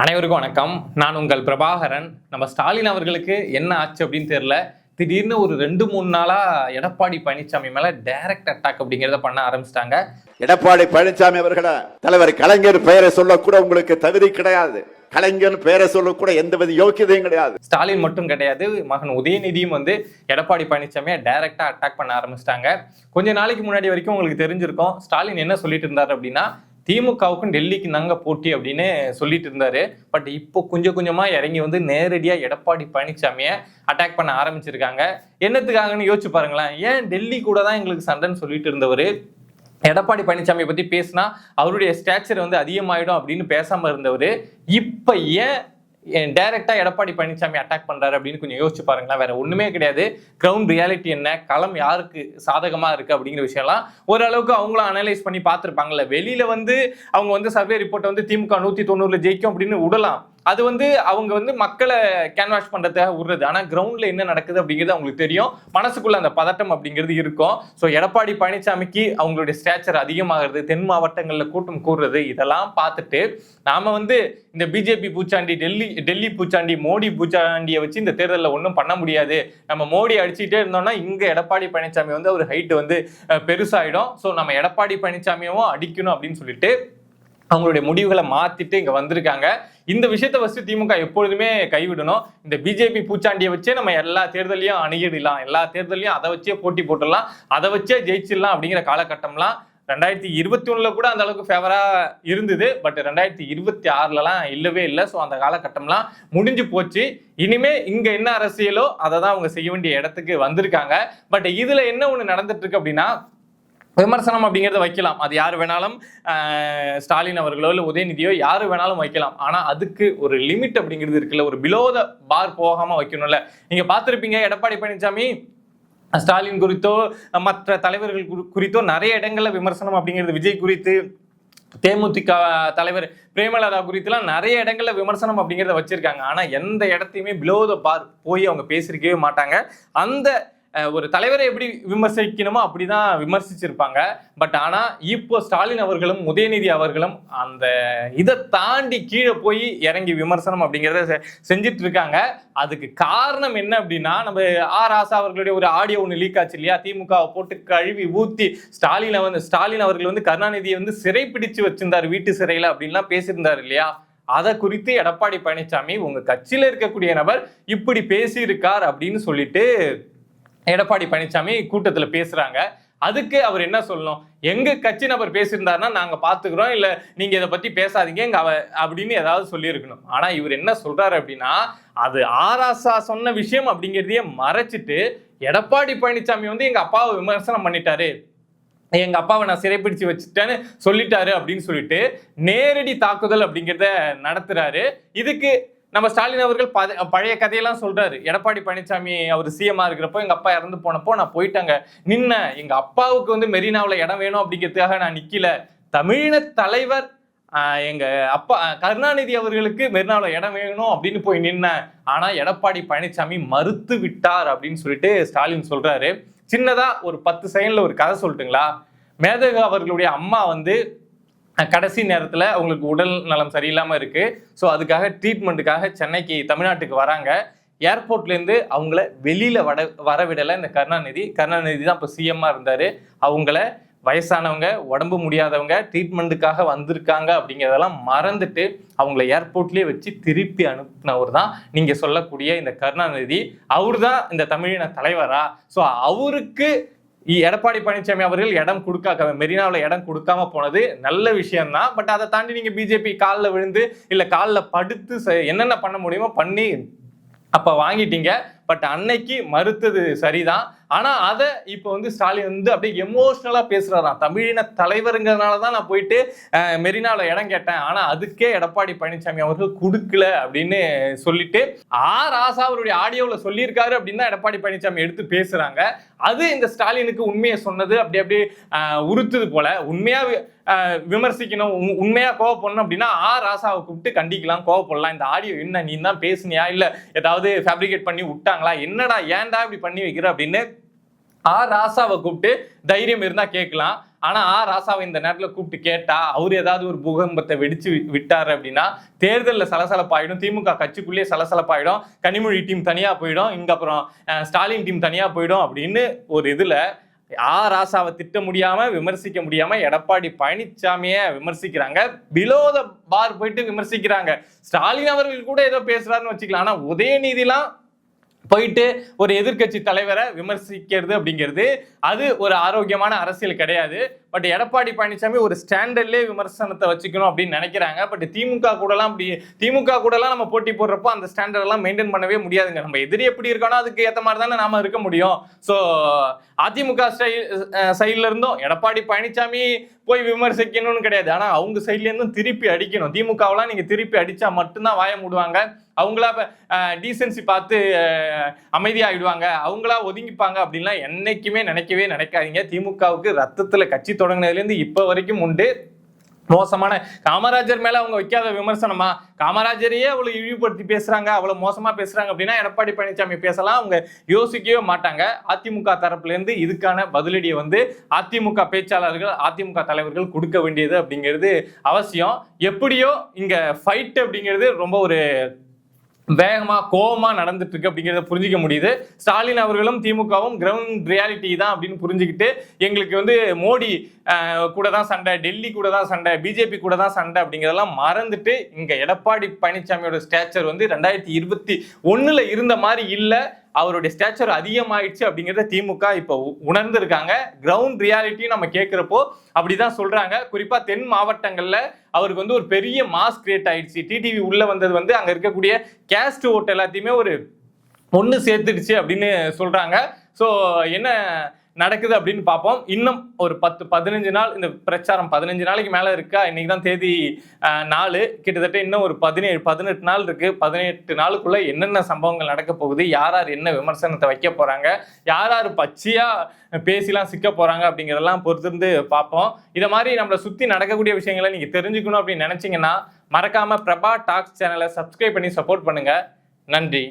அனைவருக்கும் வணக்கம். நான் உங்கள் பிரபாகரன். நம்ம ஸ்டாலின் அவர்களுக்கு என்ன ஆச்சு அப்படின்னு தெரியல. திடீர்னு ஒரு 2-3 நாளா எடப்பாடி பழனிசாமி மேல டைரக்ட் அட்டாக் அப்படிங்கிறத பண்ண ஆரம்பிச்சிட்டாங்க. எடப்பாடி பழனிசாமி அவர்கள தலைவர் கலைஞர் பெயரை சொல்லக்கூட உங்களுக்கு தகுதி கிடையாது. கலைஞர் பெயரை சொல்லக்கூட எந்தவித யோக்கியதையும் கிடையாது. ஸ்டாலின் மட்டும் கிடையாது, மகன் உதயநிதியும் எடப்பாடி பழனிசாமியை டைரக்டா அட்டாக் பண்ண ஆரம்பிச்சிட்டாங்க. கொஞ்ச நாளைக்கு முன்னாடி வரைக்கும் உங்களுக்கு தெரிஞ்சிருக்கும், ஸ்டாலின் என்ன சொல்லிட்டு இருந்தாரு அப்படின்னா, திமுகவுக்கும் டெல்லிக்கு தாங்க போட்டி அப்படின்னு சொல்லிட்டு இருந்தாரு. பட் இப்போ கொஞ்சம் கொஞ்சமா இறங்கி நேரடியா எடப்பாடி பழனிசாமியை அட்டாக் பண்ண ஆரம்பிச்சிருக்காங்க. என்னத்துக்காகன்னு யோசிச்சு பாருங்களேன். ஏன் டெல்லி கூட தான் எங்களுக்கு சண்டைன்னு சொல்லிட்டு இருந்தவர் எடப்பாடி பழனிசாமியை பத்தி பேசினா அவருடைய ஸ்டேச்சர் அதிகமாயிடும் அப்படின்னு பேசாம இருந்தவர் இப்ப ஏன் டைரக்டா எடப்பாடி பழனிசாமி அட்டாக் பண்றாரு அப்படின்னு கொஞ்சம் யோசிச்சு பாருங்களேன். வேற ஒண்ணுமே கிடையாது. கிரவுண்ட் ரியாலிட்டி என்ன, களம் யாருக்கு சாதகமா இருக்கு அப்படிங்கிற விஷயம்லாம் ஓரளவுக்கு அவங்களும் அனலைஸ் பண்ணி பார்த்துருப்பாங்கல்ல. வெளியில அவங்க சர்வே ரிப்போர்ட்டை திமுக 190 ஜெயிக்கும் அப்படின்னு விடலாம். அது அவங்க மக்களை கேன்வாஷ் பண்றதுக்காக விடுறது. ஆனா கிரவுண்ட்ல என்ன நடக்குது அப்படிங்கிறது அவங்களுக்கு தெரியும். மனசுக்குள்ள அந்த பதட்டம் அப்படிங்கிறது இருக்கும். ஸோ எடப்பாடி பழனிசாமிக்கு அவங்களுடைய ஸ்டேச்சர் அதிகமாகிறது, தென் மாவட்டங்கள்ல கூட்டம் கூடுறது, இதெல்லாம் பார்த்துட்டு நாம இந்த பிஜேபி பூச்சாண்டி, டெல்லி பூச்சாண்டி, மோடி பூச்சாண்டியை வச்சு இந்த தேர்தலில் ஒன்றும் பண்ண முடியாது. நம்ம மோடி அடிச்சுட்டே இருந்தோம்னா இங்க எடப்பாடி பழனிசாமி ஒரு ஹைட் பெருசாயிடும். ஸோ நம்ம எடப்பாடி பழனிசாமியும் அடிக்கணும் அப்படின்னு சொல்லிட்டு அவங்களுடைய முடிவுகளை மாத்திட்டு இங்க வந்திருக்காங்க. இந்த விஷயத்தை ஃபர்ஸ்ட் திமுக எப்பொழுதுமே கைவிடணும். இந்த பிஜேபி பூச்சாண்டியை வச்சே நம்ம எல்லா தேர்தலையும் அணுகிடலாம், எல்லா தேர்தலையும் அதை வச்சே போட்டி போட்டுடலாம், அதை வச்சே ஜெயிச்சிடலாம் அப்படிங்கிற காலகட்டம்லாம் 2021 கூட அந்த அளவுக்கு ஃபேவரா இருந்தது. பட் 2026 இல்லவே இல்லை. ஸோ அந்த காலகட்டம்லாம் முடிஞ்சு போச்சு. இனிமே இங்க என்ன அரசியலோ அதை தான் அவங்க செய்ய வேண்டிய இடத்துக்கு வந்திருக்காங்க. பட் இதுல என்ன ஒண்ணு நடந்துட்டு இருக்கு அப்படின்னா, விமர்சனம் அப்படிங்கிறத வைக்கலாம். அது யாரு வேணாலும், ஸ்டாலின் அவர்களோ இல்லை உதயநிதியோ யாரு வேணாலும் வைக்கலாம். ஆனா அதுக்கு ஒரு லிமிட் அப்படிங்கிறது இருக்குல்ல, ஒரு பிலோ த பார் போகாம வைக்கணும்ல. நீங்க பார்த்திருப்பீங்க, எடப்பாடி பழனிசாமி ஸ்டாலின் குறித்தோ மற்ற தலைவர்கள் குறித்தோ நிறைய இடங்கள்ல விமர்சனம் அப்படிங்கிறது, விஜய் குறித்து, தேமுதிக தலைவர் பிரேமலதா குறித்துலாம் நிறைய இடங்கள்ல விமர்சனம் அப்படிங்கிறத வச்சிருக்காங்க. ஆனா எந்த இடத்தையுமே பிலோ த பார் போய் அவங்க பேசிருக்கவே மாட்டாங்க. அந்த ஒரு தலைவரை எப்படி விமர்சிக்கணுமோ அப்படிதான் விமர்சிச்சிருப்பாங்க. பட் ஆனா இப்போ ஸ்டாலின் அவர்களும் உதயநிதி அவர்களும் அந்த இதை தாண்டி கீழே போய் இறங்கி விமர்சனம் அப்படிங்கிறத செஞ்சிட்டு இருக்காங்க. அதுக்கு காரணம் என்ன அப்படின்னா, நம்ம ராசா அவர்களுடைய ஒரு ஆடியோ ஒன்று லீக் ஆச்சு இல்லையா, திமுகவை போட்டு கழுவி ஊத்தி ஸ்டாலின் அவர்கள் கருணாநிதியை சிறைப்பிடிச்சு வச்சிருந்தாரு வீட்டு சிறையில அப்படின்லாம் பேசியிருந்தாரு இல்லையா. அதை குறித்து எடப்பாடி பழனிசாமி உங்க கட்சியில இருக்கக்கூடிய நபர் இப்படி பேசியிருக்கார் அப்படின்னு சொல்லிட்டு எடப்பாடி பழனிசாமி கூட்டத்துல பேசுறாங்க. அதுக்கு அவர் என்ன சொல்லணும், எங்க கட்சி நபர் பேசியிருந்தாருன்னா நாங்க பாத்துக்கிறோம், இல்ல நீங்க இதை பத்தி பேசாதீங்க அப்படின்னு ஏதாவது சொல்லியிருக்கணும். ஆனா இவர் என்ன சொல்றாரு அப்படின்னா, அது ராசா சொன்ன விஷயம் அப்படிங்கிறதையே மறைச்சிட்டு எடப்பாடி பழனிசாமி எங்க அப்பாவை விமர்சனம் பண்ணிட்டாரு, எங்க அப்பாவை நான் சிறைப்பிடிச்சு வச்சுட்டேன்னு சொல்லிட்டாரு அப்படின்னு சொல்லிட்டு நேரடி தாக்குதல் அப்படிங்கிறத நடத்துறாரு. இதுக்கு நம்ம ஸ்டாலின் அவர்கள் பழைய கதையெல்லாம் சொல்றாரு. எடப்பாடி பழனிசாமி அவர் சிஎம்மா இருக்கிறப்போ எங்க அப்பா இறந்து போனப்போ நான் போயிட்டாங்க நின்ன, எங்க அப்பாவுக்கு மெரினாவில் இடம் வேணும் அப்படிங்கிறதுக்காக நான் நிக்கல. தமிழின தலைவர் எங்க அப்பா கருணாநிதி அவர்களுக்கு மெரினாவில் இடம் வேணும் அப்படின்னு போய் நின்ன. ஆனா எடப்பாடி பழனிசாமி மறுத்து விட்டார் அப்படின்னு சொல்லிட்டு ஸ்டாலின் சொல்றாரு. சின்னதா ஒரு 10 செகண்ட்ல ஒரு கதை சொல்லட்டுங்களா. மேதகு அவர்களுடைய அம்மா கடைசி நேரத்தில் அவங்களுக்கு உடல் நலம் சரியில்லாமல் இருக்கு. ஸோ அதுக்காக ட்ரீட்மெண்ட்டுக்காக சென்னைக்கு தமிழ்நாட்டுக்கு வராங்க. ஏர்போர்ட்லேருந்து அவங்கள வெளியில வரவிடலை இந்த கருணாநிதி தான் இப்போ சிஎம்மா இருந்தாரு. அவங்கள வயசானவங்க, உடம்பு முடியாதவங்க ட்ரீட்மெண்ட்டுக்காக வந்திருக்காங்க அப்படிங்கிறதெல்லாம் மறந்துட்டு அவங்கள ஏர்போர்ட்லேயே வச்சு திருப்பி அனுப்பினவர் தான் நீங்க சொல்லக்கூடிய இந்த கருணாநிதி. அவரு தான் இந்த தமிழின தலைவரா? ஸோ அவருக்கு எடப்பாடி பழனிசாமி அவர்கள் இடம் கொடுக்காம, மெரினாவில் இடம் கொடுக்காம போனது நல்ல விஷயம்தான். பட் அதை தாண்டி நீங்க பிஜேபி காலில் விழுந்து இல்ல காலில் படுத்து என்னென்ன பண்ண முடியுமோ பண்ணி அப்ப வாங்கிட்டீங்க. பட் அன்னைக்கு மறுத்தது சரிதான். ஆனா அதை இப்போ ஸ்டாலின் அப்படியே எமோஷனலா பேசுறாராம். தமிழின தலைவருங்கிறதுனாலதான் நான் போயிட்டு மெரினாவில் இடம் கேட்டேன், ஆனா அதுக்கே எடப்பாடி பழனிசாமி அவர்கள் கொடுக்கல அப்படின்னு சொல்லிட்டு ராசா அவருடைய ஆடியோவில் சொல்லியிருக்காரு அப்படின்னு தான் எடப்பாடி பழனிசாமி எடுத்து பேசுறாங்க. அது இந்த ஸ்டாலினுக்கு உண்மையை சொன்னது அப்படியே உறுத்துது போல. உண்மையா விமர்சிக்கணும், உண்மையா கோவப்படணும் அப்படின்னா ராசாவை கூப்பிட்டு கண்டிக்கலாம், கோவப்படலாம். இந்த ஆடியோ என்ன, நீ தான் பேசுனியா இல்ல ஏதாவது ஃபேப்ரிகேட் பண்ணி விட்டாங்களா, என்னடா ஏன்டா இப்படி பண்ணி வைக்கிற அப்படின்னு ராசாவை கூப்பிட்டு தைரியம் இருந்தா கேட்கலாம். ஆனா ராசாவை இந்த நேரத்துல கூப்பிட்டு கேட்டா அவர் ஏதாவது ஒரு பூகம்பத்தை வெடிச்சு விட்டாரு அப்படின்னா தேர்தலில் சலசலப்பாயிடும், திமுக கட்சிக்குள்ளேயே சலசலப்பாயிடும், கனிமொழி டீம் தனியா போயிடும், இங்க அப்புறம் ஸ்டாலின் டீம் தனியா போயிடும் அப்படின்னு ஒரு இதுல ராசாவை திட்ட முடியாம விமர்சிக்க முடியாம எடப்பாடி பழனிசாமியை விமர்சிக்கிறாங்க. பிலோ த பார் போயிட்டு விமர்சிக்கிறாங்க. ஸ்டாலின் அவர்கள் கூட ஏதோ பேசுறாருன்னு வச்சுக்கலாம். ஆனா உதயநிதிலாம் போயிட்டு ஒரு எதிர்க்கட்சி தலைவரை விமர்சிக்கிறது அப்படிங்கிறது அது ஒரு ஆரோக்கியமான அரசியல் கிடையாது. பட் எடப்பாடி பழனிசாமி ஒரு ஸ்டாண்டர்ட்லேயே விமர்சனத்தை வச்சுக்கணும் அப்படின்னு நினைக்கிறாங்க. பட் திமுக கூடலாம் நம்ம போட்டி போடுறப்போ அந்த ஸ்டாண்டர்ட் எல்லாம் மெயின்டைன் பண்ணவே முடியாதுங்க. நம்ம எதிரி எப்படி இருக்கணும் அதுக்கு ஏற்ற மாதிரி தானே நாம இருக்க முடியும். ஸோ அதிமுக சைட்ல இருந்தும் எடப்பாடி பழனிசாமி போய் விமர்சிக்கணும்னு கிடையாது. ஆனா அவங்க சைட்ல இருந்தும் திருப்பி அடிக்கணும். திமுகவெல்லாம் நீங்க திருப்பி அடிச்சா மட்டும்தான் வாய மூடுவாங்க. அவங்களா டீசென்சி பார்த்து அமைதியாகிடுவாங்க, அவங்களா ஒதுங்கிப்பாங்க அப்படின்லாம் என்னைக்குமே நினைக்காதீங்க. திமுகவுக்கு ரத்தத்துல கட்சி தொடங்கினதுலேருந்து இப்ப வரைக்கும் உண்டு. மோசமான காமராஜர் மேல அவங்க வைக்காத விமர்சனமா? காமராஜரையே அவ்வளவு இழிவுபடுத்தி பேசுறாங்க, அவ்வளவு மோசமா பேசுறாங்க அப்படின்னா எடப்பாடி பழனிசாமி பேசலாம், அவங்க யோசிக்கவே மாட்டாங்க. அதிமுக தரப்புல இருந்து இதுக்கான பதிலடியை அதிமுக பேச்சாளர்கள், அதிமுக தலைவர்கள் கொடுக்க வேண்டியது அப்படிங்கிறது அவசியம். எப்படியோ இங்க ஃபைட் அப்படிங்கிறது ரொம்ப ஒரு வேகமா கோபமா நடந்துட்டு இருக்கு அப்படிங்கிறத புரிஞ்சிக்க முடியுது. ஸ்டாலின் அவர்களும் திமுகவும் கிரவுண்ட் ரியாலிட்டி தான் அப்படின்னு புரிஞ்சுக்கிட்டு எங்களுக்கு மோடி கூட தான் சண்டை, டெல்லி கூட தான் சண்டை, பிஜேபி கூட தான் சண்டை அப்படிங்கிறதெல்லாம் மறந்துட்டு இங்க எடப்பாடி பழனிசாமியோட ஸ்டேச்சர் 2021 இருந்த மாதிரி இல்லை, அவருடைய ஸ்டேச்சர் அதிகமாயிடுச்சு அப்படிங்கிறத திமுக இப்போ உணர்ந்திருக்காங்க. கிரவுண்ட் ரியாலிட்டி நம்ம கேட்கிறப்போ அப்படிதான் சொல்றாங்க. குறிப்பா தென் மாவட்டங்கள்ல அவருக்கு ஒரு பெரிய மாஸ் கிரியேட் ஆயிடுச்சு. டிடிவி உள்ள வந்தது அங்க இருக்கக்கூடிய கேஸ்ட் ஓட்டு எல்லாத்தையுமே ஒன்று சேர்த்துடுச்சு அப்படின்னு சொல்றாங்க. ஸோ என்ன நடக்குது அப்படின்னு பார்ப்போம். இன்னும் ஒரு 10-15 நாள் இந்த பிரச்சாரம் 15 நாளைக்கு மேல இருக்கா. இன்னைக்கு தான் தேதி 4, கிட்டத்தட்ட இன்னும் ஒரு 17-18 நாள் இருக்கு. 18 நாளுக்குள்ள என்னென்ன சம்பவங்கள் நடக்க போகுது, யார் என்ன விமர்சனத்தை வைக்க போறாங்க, யார் பச்சையா பேசிலாம் சிக்க போறாங்க அப்படிங்கிறதெல்லாம் பொறுத்திருந்து பார்ப்போம். இதை மாதிரி நம்மளை சுத்தி நடக்கக்கூடிய விஷயங்களை நீங்க தெரிஞ்சுக்கணும் அப்படின்னு நினைச்சீங்கன்னா மறக்காம பிரபா டாக்ஸ் சேனலை சப்ஸ்கிரைப் பண்ணி சப்போர்ட் பண்ணுங்க. நன்றி.